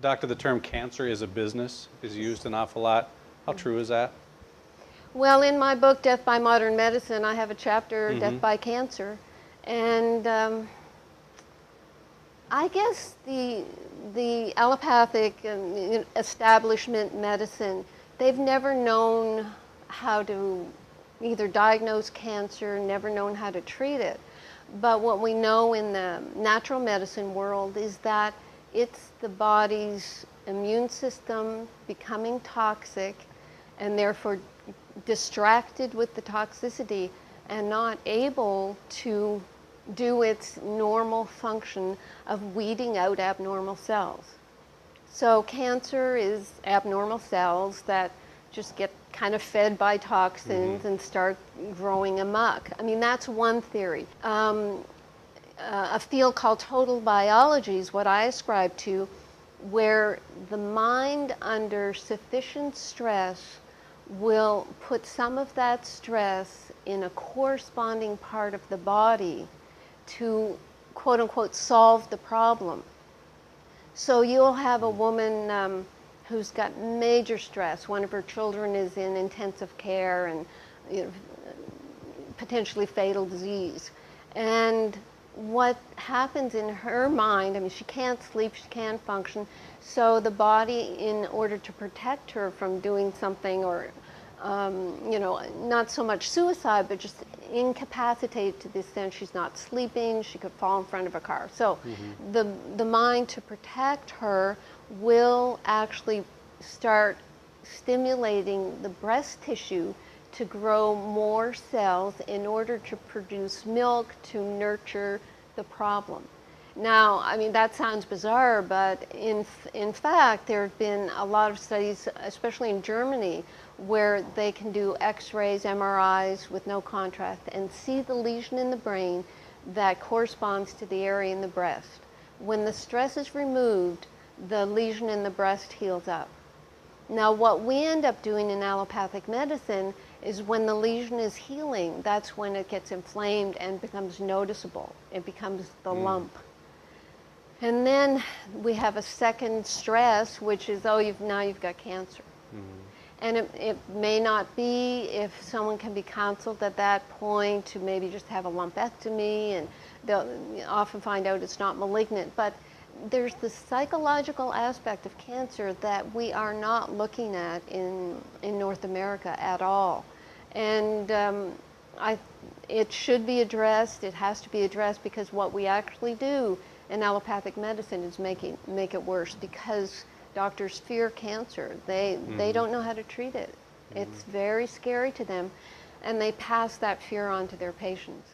Doctor, the term cancer is a business is used an awful lot. How true is that? Well, in my book, Death by Modern Medicine, I have a chapter, Death by Cancer. And I guess the allopathic establishment medicine, they've never known how to either diagnose cancer, never known how to treat it. But what we know in the natural medicine world is that it's the body's immune system becoming toxic and therefore distracted with the toxicity and not able to do its normal function of weeding out abnormal cells. So cancer is abnormal cells that just get kind of fed by toxins and start growing amok. I mean, that's one theory. A field called total biology is what I ascribe to, where the mind under sufficient stress will put some of that stress in a corresponding part of the body to, quote unquote, solve the problem. So you'll have a woman who's got major stress. One of her children is in intensive care and potentially fatal disease. And what happens in her mind, I mean, she can't sleep, she can't function, so the body, in order to protect her from doing something or, not so much suicide, but just incapacitated to the extent she's not sleeping, she could fall in front of a car. So the mind, to protect her, will actually start stimulating the breast tissue to grow more cells in order to produce milk to nurture the problem. Now, I mean, that sounds bizarre, but in fact, there have been a lot of studies, especially in Germany, where they can do X-rays, MRIs with no contrast and see the lesion in the brain that corresponds to the area in the breast. When the stress is removed, the lesion in the breast heals up. Now, what we end up doing in allopathic medicine is when the lesion is healing, that's when it gets inflamed and becomes noticeable. It becomes the lump. And then we have a second stress, which is, oh, now you've got cancer. And it may not be, if someone can be counseled at that point to maybe just have a lumpectomy, and they'll often find out it's not malignant. But there's the psychological aspect of cancer that we are not looking at in North America at all. And it should be addressed. It has to be addressed, because what we actually do in allopathic medicine is make it worse, because doctors fear cancer. They don't know how to treat it. It's very scary to them, and they pass that fear on to their patients.